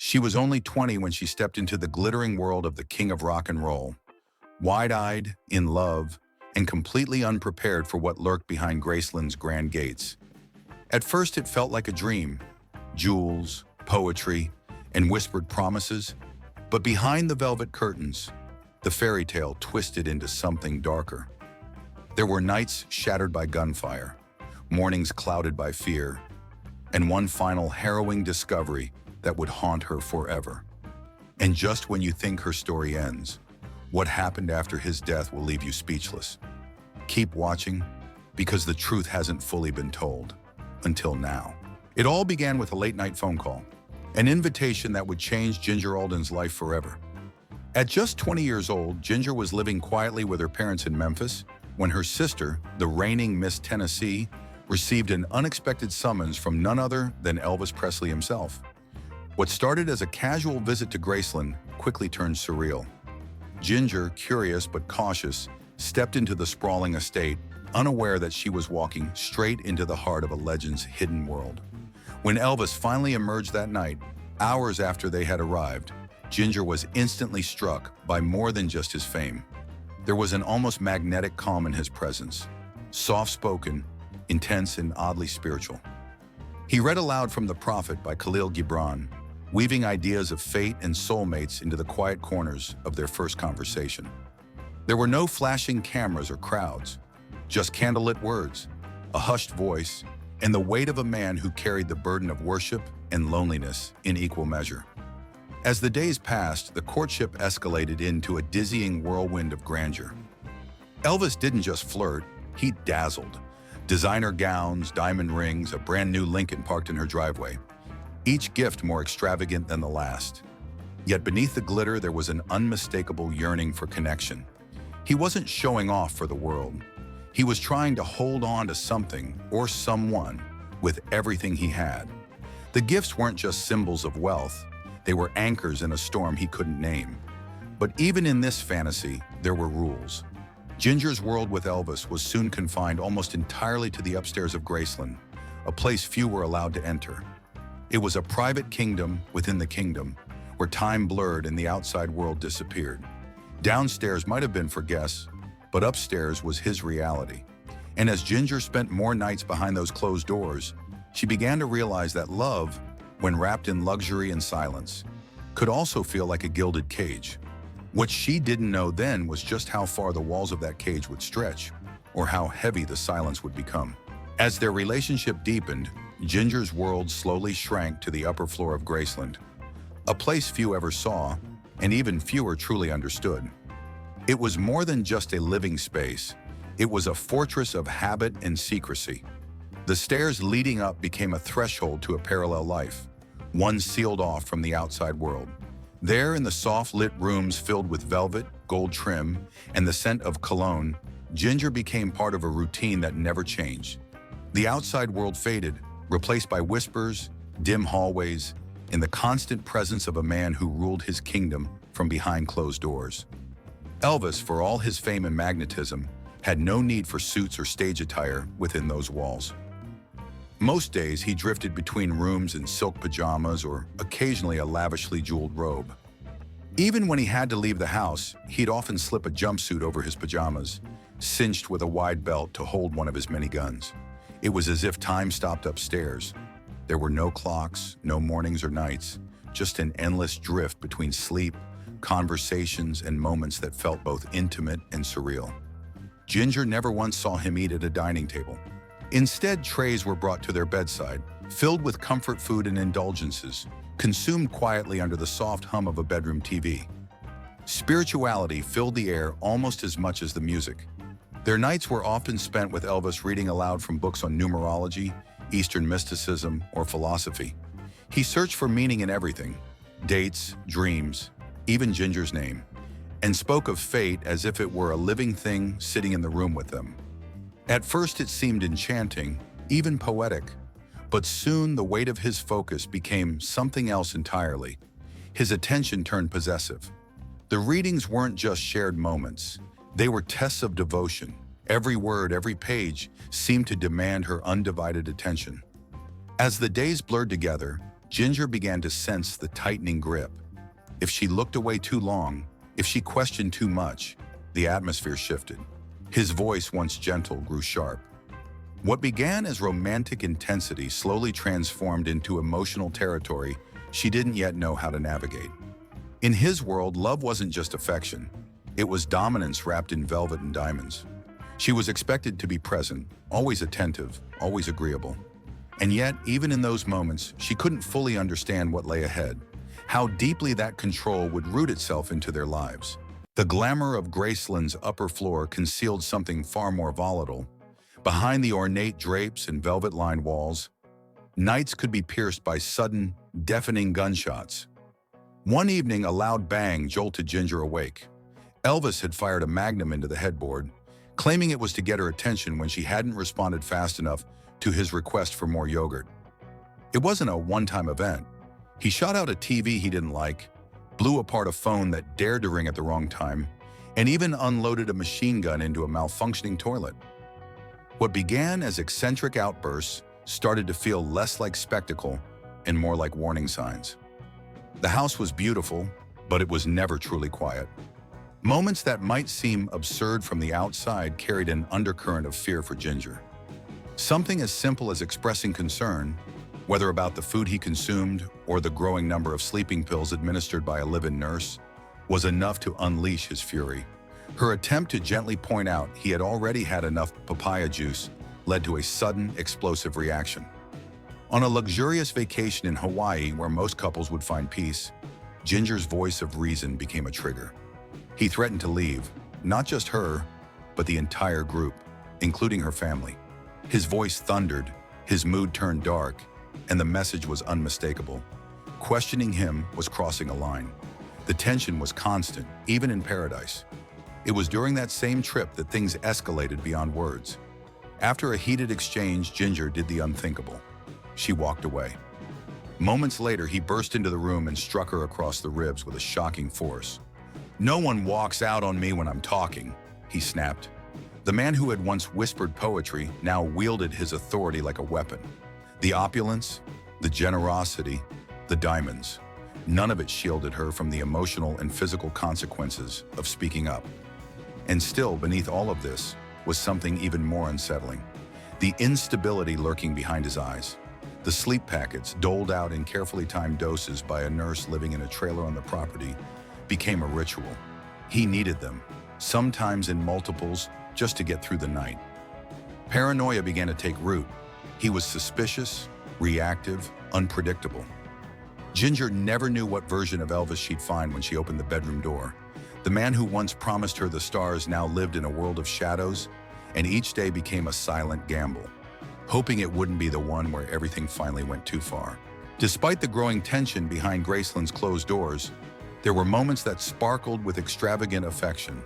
She was only 20 when she stepped into the glittering world of the king of rock and roll, wide-eyed, in love, and completely unprepared for what lurked behind Graceland's grand gates. At first, it felt like a dream, jewels, poetry, and whispered promises, but behind the velvet curtains, the fairy tale twisted into something darker. There were nights shattered by gunfire, mornings clouded by fear, and one final harrowing discovery that would haunt her forever. And just when you think her story ends, what happened after his death will leave you speechless. Keep watching, because the truth hasn't fully been told, until now. It all began with a late-night phone call, an invitation that would change Ginger Alden's life forever. At just 20 years old, Ginger was living quietly with her parents in Memphis when her sister, the reigning Miss Tennessee, received an unexpected summons from none other than Elvis Presley himself. What started as a casual visit to Graceland quickly turned surreal. Ginger, curious but cautious, stepped into the sprawling estate, unaware that she was walking straight into the heart of a legend's hidden world. When Elvis finally emerged that night, hours after they had arrived, Ginger was instantly struck by more than just his fame. There was an almost magnetic calm in his presence, soft-spoken, intense, and oddly spiritual. He read aloud from The Prophet by Khalil Gibran, weaving ideas of fate and soulmates into the quiet corners of their first conversation. There were no flashing cameras or crowds, just candlelit words, a hushed voice, and the weight of a man who carried the burden of worship and loneliness in equal measure. As the days passed, the courtship escalated into a dizzying whirlwind of grandeur. Elvis didn't just flirt, he dazzled. Designer gowns, diamond rings, a brand new Lincoln parked in her driveway. Each gift more extravagant than the last. Yet beneath the glitter, there was an unmistakable yearning for connection. He wasn't showing off for the world. He was trying to hold on to something or someone with everything he had. The gifts weren't just symbols of wealth. They were anchors in a storm he couldn't name. But even in this fantasy, there were rules. Ginger's world with Elvis was soon confined almost entirely to the upstairs of Graceland, a place few were allowed to enter. It was a private kingdom within the kingdom, where time blurred and the outside world disappeared. Downstairs might have been for guests, but upstairs was his reality. And as Ginger spent more nights behind those closed doors, she began to realize that love, when wrapped in luxury and silence, could also feel like a gilded cage. What she didn't know then was just how far the walls of that cage would stretch, or how heavy the silence would become. As their relationship deepened, Ginger's world slowly shrank to the upper floor of Graceland, a place few ever saw, and even fewer truly understood. It was more than just a living space. It was a fortress of habit and secrecy. The stairs leading up became a threshold to a parallel life, one sealed off from the outside world. There, in the soft-lit rooms filled with velvet, gold trim, and the scent of cologne, Ginger became part of a routine that never changed. The outside world faded, replaced by whispers, dim hallways, and the constant presence of a man who ruled his kingdom from behind closed doors. Elvis, for all his fame and magnetism, had no need for suits or stage attire within those walls. Most days, he drifted between rooms in silk pajamas or occasionally a lavishly jeweled robe. Even when he had to leave the house, he'd often slip a jumpsuit over his pajamas, cinched with a wide belt to hold one of his many guns. It was as if time stopped upstairs. There were no clocks, no mornings or nights, just an endless drift between sleep, conversations, and moments that felt both intimate and surreal. Ginger never once saw him eat at a dining table. Instead, trays were brought to their bedside, filled with comfort food and indulgences, consumed quietly under the soft hum of a bedroom TV. Spirituality filled the air almost as much as the music. Their nights were often spent with Elvis reading aloud from books on numerology, Eastern mysticism, or philosophy. He searched for meaning in everything, dates, dreams, even Ginger's name, and spoke of fate as if it were a living thing sitting in the room with them. At first it seemed enchanting, even poetic, but soon the weight of his focus became something else entirely. His attention turned possessive. The readings weren't just shared moments. They were tests of devotion. Every word, every page seemed to demand her undivided attention. As the days blurred together, Ginger began to sense the tightening grip. If she looked away too long, if she questioned too much, the atmosphere shifted. His voice, once gentle, grew sharp. What began as romantic intensity slowly transformed into emotional territory she didn't yet know how to navigate. In his world, love wasn't just affection. It was dominance wrapped in velvet and diamonds. She was expected to be present, always attentive, always agreeable. And yet, even in those moments, she couldn't fully understand what lay ahead, how deeply that control would root itself into their lives. The glamour of Graceland's upper floor concealed something far more volatile. Behind the ornate drapes and velvet-lined walls, nights could be pierced by sudden, deafening gunshots. One evening, a loud bang jolted Ginger awake. Elvis had fired a magnum into the headboard, claiming it was to get her attention when she hadn't responded fast enough to his request for more yogurt. It wasn't a one-time event. He shot out a TV he didn't like, blew apart a phone that dared to ring at the wrong time, and even unloaded a machine gun into a malfunctioning toilet. What began as eccentric outbursts started to feel less like spectacle and more like warning signs. The house was beautiful, but it was never truly quiet. Moments that might seem absurd from the outside carried an undercurrent of fear for Ginger. Something as simple as expressing concern, whether about the food he consumed or the growing number of sleeping pills administered by a live-in nurse, was enough to unleash his fury. Her attempt to gently point out he had already had enough papaya juice led to a sudden, explosive reaction. On a luxurious vacation in Hawaii where most couples would find peace, Ginger's voice of reason became a trigger. He threatened to leave, not just her, but the entire group, including her family. His voice thundered, his mood turned dark, and the message was unmistakable. Questioning him was crossing a line. The tension was constant, even in paradise. It was during that same trip that things escalated beyond words. After a heated exchange, Ginger did the unthinkable. She walked away. Moments later, he burst into the room and struck her across the ribs with a shocking force. "No one walks out on me when I'm talking," he snapped. The man who had once whispered poetry now wielded his authority like a weapon. The opulence, the generosity, the diamonds. None of it shielded her from the emotional and physical consequences of speaking up. And still, beneath all of this, was something even more unsettling. The instability lurking behind his eyes. The sleep packets, doled out in carefully timed doses by a nurse living in a trailer on the property, became a ritual. He needed them, sometimes in multiples, just to get through the night. Paranoia began to take root. He was suspicious, reactive, unpredictable. Ginger never knew what version of Elvis she'd find when she opened the bedroom door. The man who once promised her the stars now lived in a world of shadows, and each day became a silent gamble, hoping it wouldn't be the one where everything finally went too far. Despite the growing tension behind Graceland's closed doors, there were moments that sparkled with extravagant affection.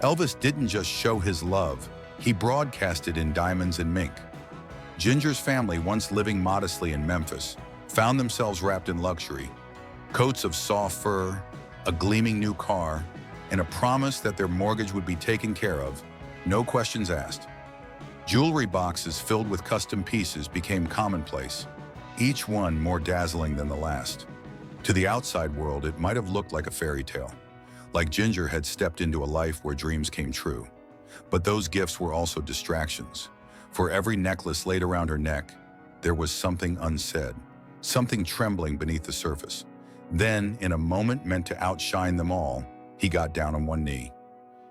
Elvis didn't just show his love, he broadcast it in diamonds and mink. Ginger's family, once living modestly in Memphis, found themselves wrapped in luxury. Coats of soft fur, a gleaming new car, and a promise that their mortgage would be taken care of, no questions asked. Jewelry boxes filled with custom pieces became commonplace, each one more dazzling than the last. To the outside world, it might have looked like a fairy tale, like Ginger had stepped into a life where dreams came true. But those gifts were also distractions. For every necklace laid around her neck, there was something unsaid, something trembling beneath the surface. Then, in a moment meant to outshine them all, he got down on one knee.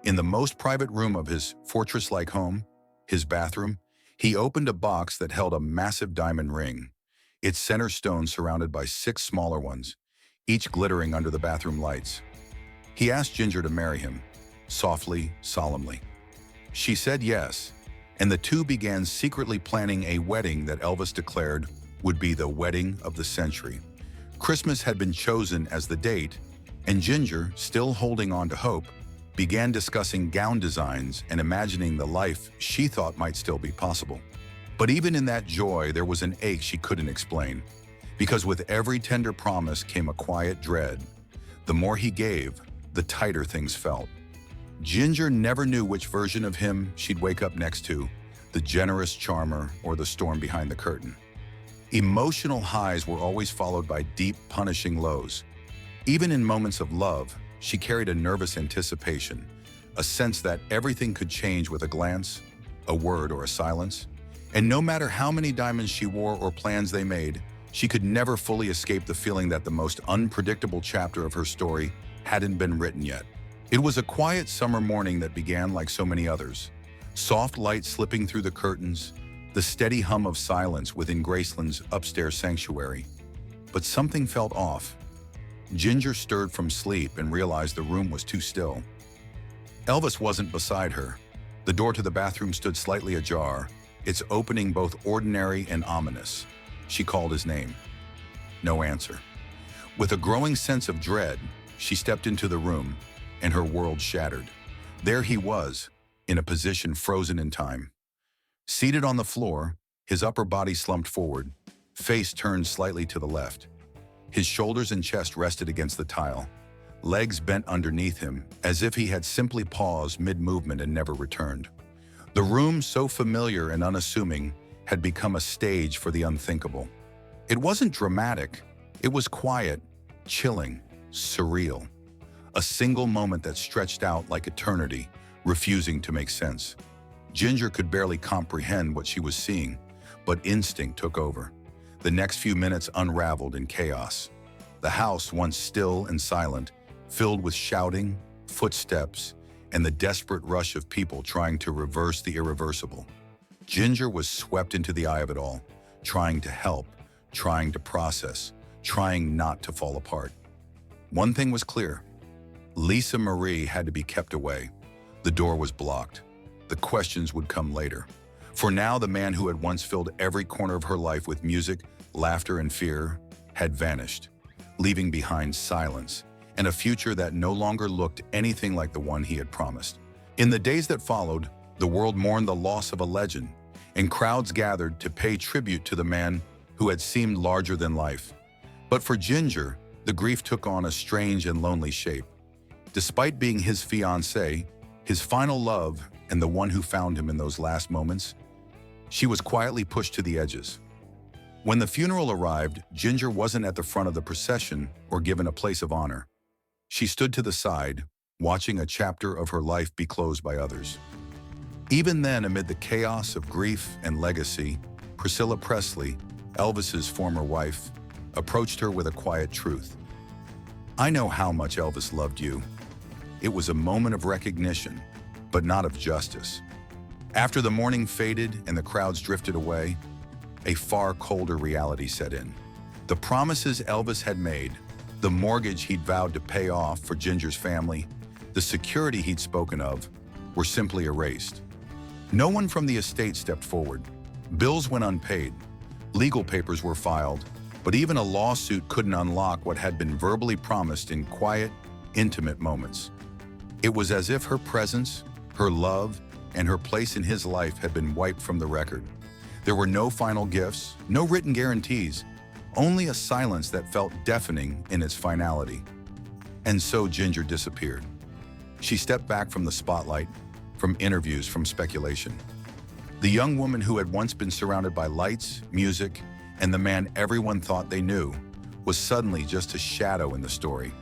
In the most private room of his fortress-like home, his bathroom, he opened a box that held a massive diamond ring, its center stone surrounded by 6 smaller ones, each glittering under the bathroom lights. He asked Ginger to marry him, softly, solemnly. She said yes, and the two began secretly planning a wedding that Elvis declared would be the wedding of the century. Christmas had been chosen as the date, and Ginger, still holding on to hope, began discussing gown designs and imagining the life she thought might still be possible. But even in that joy, there was an ache she couldn't explain, because with every tender promise came a quiet dread. The more he gave, the tighter things felt. Ginger never knew which version of him she'd wake up next to, the generous charmer or the storm behind the curtain. Emotional highs were always followed by deep, punishing lows. Even in moments of love, she carried a nervous anticipation, a sense that everything could change with a glance, a word, or a silence. And no matter how many diamonds she wore or plans they made, she could never fully escape the feeling that the most unpredictable chapter of her story hadn't been written yet. It was a quiet summer morning that began like so many others. Soft light slipping through the curtains, the steady hum of silence within Graceland's upstairs sanctuary. But something felt off. Ginger stirred from sleep and realized the room was too still. Elvis wasn't beside her. The door to the bathroom stood slightly ajar, its opening both ordinary and ominous. She called his name. No answer. With a growing sense of dread, she stepped into the room, and her world shattered. There he was, in a position frozen in time. Seated on the floor, his upper body slumped forward, face turned slightly to the left. His shoulders and chest rested against the tile, legs bent underneath him, as if he had simply paused mid-movement and never returned. The room, so familiar and unassuming, had become a stage for the unthinkable. It wasn't dramatic. It was quiet, chilling, surreal. A single moment that stretched out like eternity, refusing to make sense. Ginger could barely comprehend what she was seeing, but instinct took over. The next few minutes unraveled in chaos. The house, once still and silent, filled with shouting, footsteps, and the desperate rush of people trying to reverse the irreversible. Ginger was swept into the eye of it all, trying to help, trying to process, trying not to fall apart. One thing was clear. Lisa Marie had to be kept away. The door was blocked. The questions would come later. For now, the man who had once filled every corner of her life with music, laughter, and fear had vanished, leaving behind silence and a future that no longer looked anything like the one he had promised. In the days that followed, the world mourned the loss of a legend, and crowds gathered to pay tribute to the man who had seemed larger than life. But for Ginger, the grief took on a strange and lonely shape. Despite being his fiancée, his final love, and the one who found him in those last moments, she was quietly pushed to the edges. When the funeral arrived, Ginger wasn't at the front of the procession or given a place of honor. She stood to the side, watching a chapter of her life be closed by others. Even then, amid the chaos of grief and legacy, Priscilla Presley, Elvis's former wife, approached her with a quiet truth. "I know how much Elvis loved you." It was a moment of recognition, but not of justice. After the mourning faded and the crowds drifted away, a far colder reality set in. The promises Elvis had made, the mortgage he'd vowed to pay off for Ginger's family, the security he'd spoken of, were simply erased. No one from the estate stepped forward. Bills went unpaid. Legal papers were filed, but even a lawsuit couldn't unlock what had been verbally promised in quiet, intimate moments. It was as if her presence, her love, and her place in his life had been wiped from the record. There were no final gifts, no written guarantees, only a silence that felt deafening in its finality. And so Ginger disappeared. She stepped back from the spotlight, from interviews, from speculation. The young woman who had once been surrounded by lights, music, and the man everyone thought they knew was suddenly just a shadow in the story.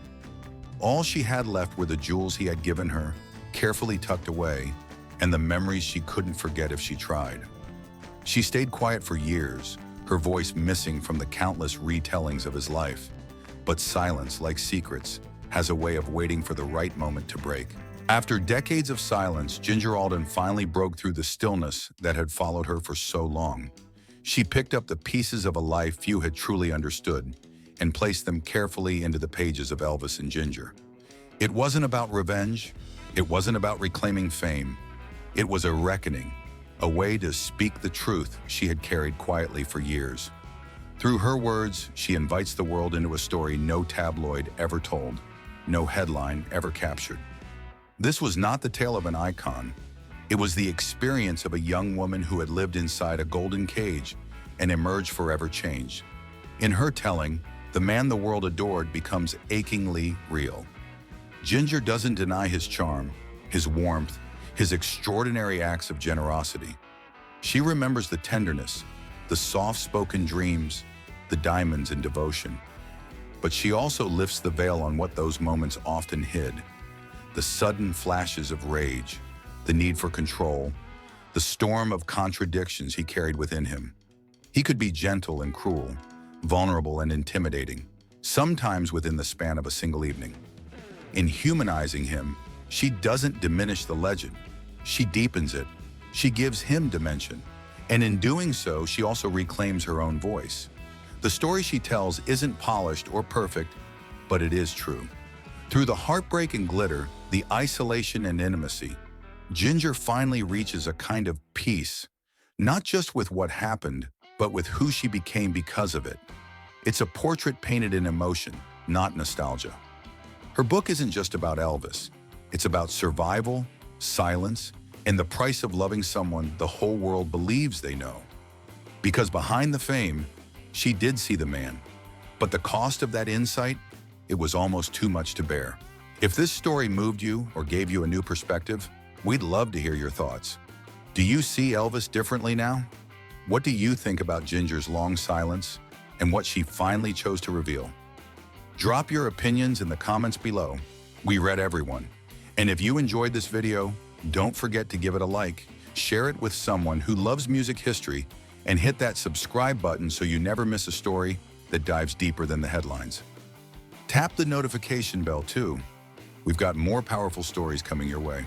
All she had left were the jewels he had given her, carefully tucked away, and the memories she couldn't forget if she tried. She stayed quiet for years, her voice missing from the countless retellings of his life. But silence, like secrets, has a way of waiting for the right moment to break. After decades of silence, Ginger Alden finally broke through the stillness that had followed her for so long. She picked up the pieces of a life few had truly understood and placed them carefully into the pages of Elvis and Ginger. It wasn't about revenge. It wasn't about reclaiming fame. It was a reckoning, a way to speak the truth she had carried quietly for years. Through her words, she invites the world into a story no tabloid ever told, no headline ever captured. This was not the tale of an icon. It was the experience of a young woman who had lived inside a golden cage and emerged forever changed. In her telling, the man the world adored becomes achingly real. Ginger doesn't deny his charm, his warmth, his extraordinary acts of generosity. She remembers the tenderness, the soft-spoken dreams, the diamonds and devotion. But she also lifts the veil on what those moments often hid: the sudden flashes of rage, the need for control, the storm of contradictions he carried within him. He could be gentle and cruel, vulnerable and intimidating, sometimes within the span of a single evening. In humanizing him, she doesn't diminish the legend. She deepens it. She gives him dimension. And in doing so, she also reclaims her own voice. The story she tells isn't polished or perfect, but it is true. Through the heartbreak and glitter, the isolation and intimacy, Ginger finally reaches a kind of peace, not just with what happened, but with who she became because of it. It's a portrait painted in emotion, not nostalgia. Her book isn't just about Elvis. It's about survival, silence, and the price of loving someone the whole world believes they know. Because behind the fame, she did see the man. But the cost of that insight, it was almost too much to bear. If this story moved you or gave you a new perspective, we'd love to hear your thoughts. Do you see Elvis differently now? What do you think about Ginger's long silence and what she finally chose to reveal? Drop your opinions in the comments below. We read everyone. And if you enjoyed this video, don't forget to give it a like, share it with someone who loves music history, and hit that subscribe button so you never miss a story that dives deeper than the headlines. Tap the notification bell too. We've got more powerful stories coming your way.